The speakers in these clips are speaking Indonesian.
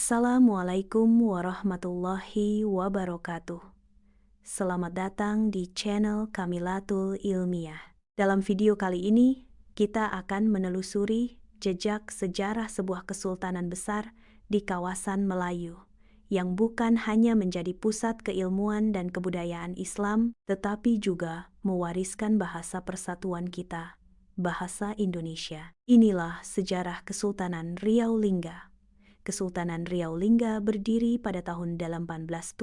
Assalamualaikum warahmatullahi wabarakatuh. Selamat datang di channel Kamilatul Ilmiah. Dalam video kali ini, kita akan menelusuri jejak sejarah sebuah kesultanan besar di kawasan Melayu, yang bukan hanya menjadi pusat keilmuan dan kebudayaan Islam, tetapi juga mewariskan bahasa persatuan kita, bahasa Indonesia. Inilah sejarah Kesultanan Riau Lingga. Kesultanan Riau Lingga berdiri pada tahun 1824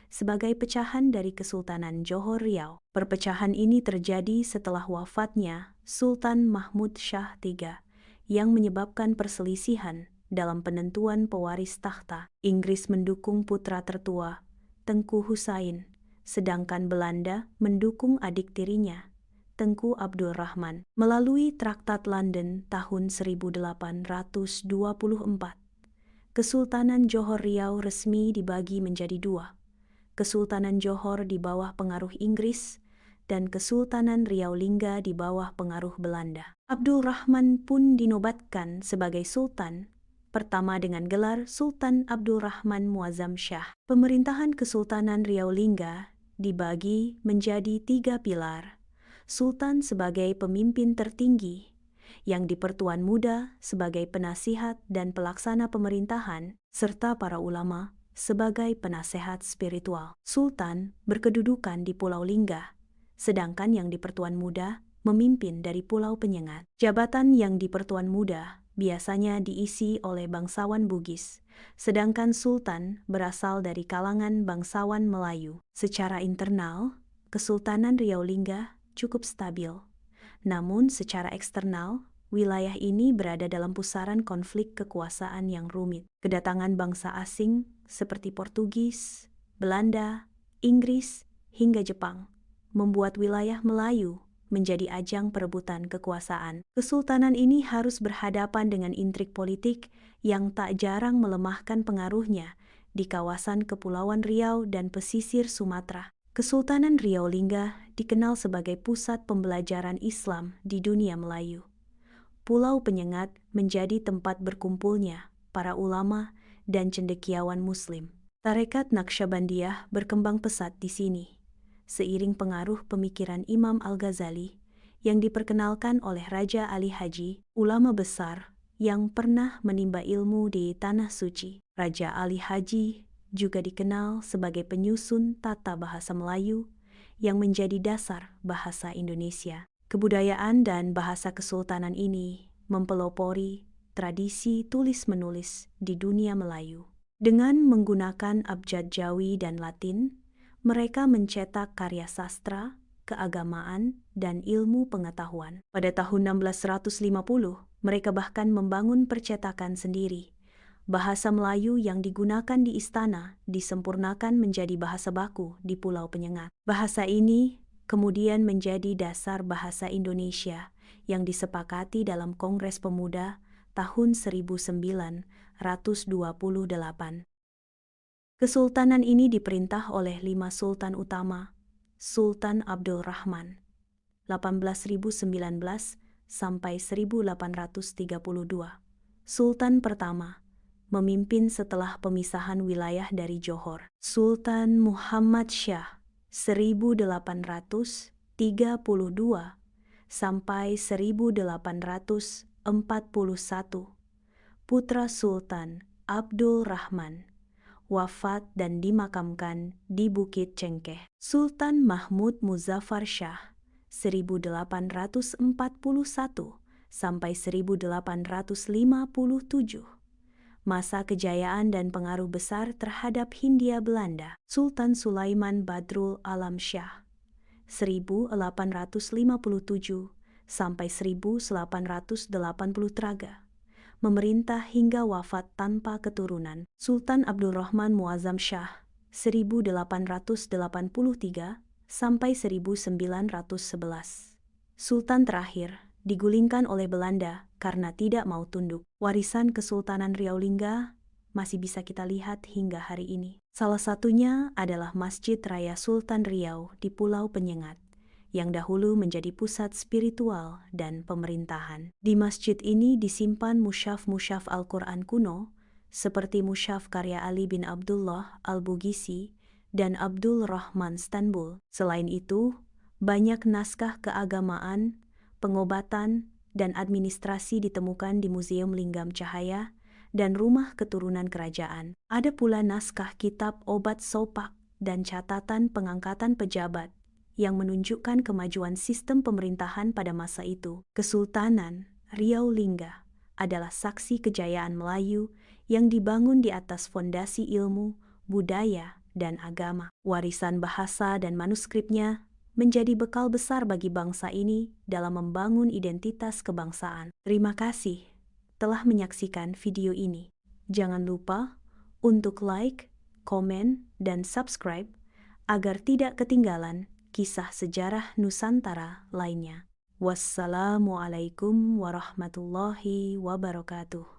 sebagai pecahan dari Kesultanan Johor Riau. Perpecahan ini terjadi setelah wafatnya Sultan Mahmud Shah III yang menyebabkan perselisihan dalam penentuan pewaris takhta. Inggris mendukung putra tertua, Tengku Husain, sedangkan Belanda mendukung adik tirinya, Tengku Abdul Rahman. Melalui Traktat London tahun 1824, Kesultanan Johor Riau resmi dibagi menjadi dua, Kesultanan Johor di bawah pengaruh Inggris dan Kesultanan Riau Lingga di bawah pengaruh Belanda. Abdul Rahman pun dinobatkan sebagai Sultan, pertama dengan gelar Sultan Abdul Rahman Muazzam Shah. Pemerintahan Kesultanan Riau Lingga dibagi menjadi tiga pilar. Sultan sebagai pemimpin tertinggi, yang dipertuan muda sebagai penasihat dan pelaksana pemerintahan, serta para ulama sebagai penasehat spiritual. Sultan berkedudukan di Pulau Lingga, sedangkan yang dipertuan muda memimpin dari Pulau Penyengat. Jabatan yang dipertuan muda biasanya diisi oleh bangsawan Bugis, sedangkan Sultan berasal dari kalangan bangsawan Melayu. Secara internal, Kesultanan Riau Lingga cukup stabil. Namun secara eksternal, wilayah ini berada dalam pusaran konflik kekuasaan yang rumit. Kedatangan bangsa asing seperti Portugis, Belanda, Inggris, hingga Jepang membuat wilayah Melayu menjadi ajang perebutan kekuasaan. Kesultanan ini harus berhadapan dengan intrik politik yang tak jarang melemahkan pengaruhnya di kawasan Kepulauan Riau dan pesisir Sumatera. Kesultanan Riau Lingga dikenal sebagai pusat pembelajaran Islam di dunia Melayu. Pulau Penyengat menjadi tempat berkumpulnya para ulama dan cendekiawan Muslim. Tarekat Naqsyabandiyah berkembang pesat di sini, seiring pengaruh pemikiran Imam Al-Ghazali yang diperkenalkan oleh Raja Ali Haji, ulama besar yang pernah menimba ilmu di Tanah Suci. Raja Ali Haji juga dikenal sebagai penyusun tata bahasa Melayu yang menjadi dasar bahasa Indonesia. Kebudayaan dan bahasa kesultanan ini mempelopori tradisi tulis-menulis di dunia Melayu. Dengan menggunakan abjad Jawi dan Latin, mereka mencetak karya sastra, keagamaan, dan ilmu pengetahuan. Pada tahun 1650, mereka bahkan membangun percetakan sendiri. Bahasa Melayu yang digunakan di istana disempurnakan menjadi bahasa baku di Pulau Penyengat. Bahasa ini kemudian menjadi dasar bahasa Indonesia yang disepakati dalam Kongres Pemuda tahun 1928. Kesultanan ini diperintah oleh 5 sultan utama, Sultan Abdul Rahman, 1819 sampai 1832. Sultan pertama memimpin setelah pemisahan wilayah dari Johor. Sultan Muhammad Shah 1832 sampai 1841. Putra Sultan Abdul Rahman wafat dan dimakamkan di Bukit Cengkeh. Sultan Mahmud Muzaffar Shah 1841 sampai 1857. Masa kejayaan dan pengaruh besar terhadap Hindia Belanda. Sultan Sulaiman Badrul Alam Shah 1857 sampai 1883, memerintah hingga wafat tanpa keturunan. Sultan Abdul Rahman Muazzam Shah 1883 sampai 1911. Sultan terakhir digulingkan oleh Belanda karena tidak mau tunduk. Warisan Kesultanan Riau Lingga masih bisa kita lihat hingga hari ini. Salah satunya adalah Masjid Raya Sultan Riau di Pulau Penyengat, yang dahulu menjadi pusat spiritual dan pemerintahan. Di masjid ini disimpan mushaf-mushaf Al-Quran kuno seperti mushaf karya Ali bin Abdullah Al-Bugisi dan Abdul Rahman Stanbul. Selain itu, banyak naskah keagamaan, pengobatan, dan administrasi ditemukan di Museum Linggam Cahaya dan Rumah Keturunan Kerajaan. Ada pula naskah kitab obat sopak dan catatan pengangkatan pejabat yang menunjukkan kemajuan sistem pemerintahan pada masa itu. Kesultanan Riau Lingga adalah saksi kejayaan Melayu yang dibangun di atas fondasi ilmu, budaya, dan agama. Warisan bahasa dan manuskripnya menjadi bekal besar bagi bangsa ini dalam membangun identitas kebangsaan. Terima kasih telah menyaksikan video ini. Jangan lupa untuk like, komen, dan subscribe agar tidak ketinggalan kisah sejarah Nusantara lainnya. Wassalamualaikum warahmatullahi wabarakatuh.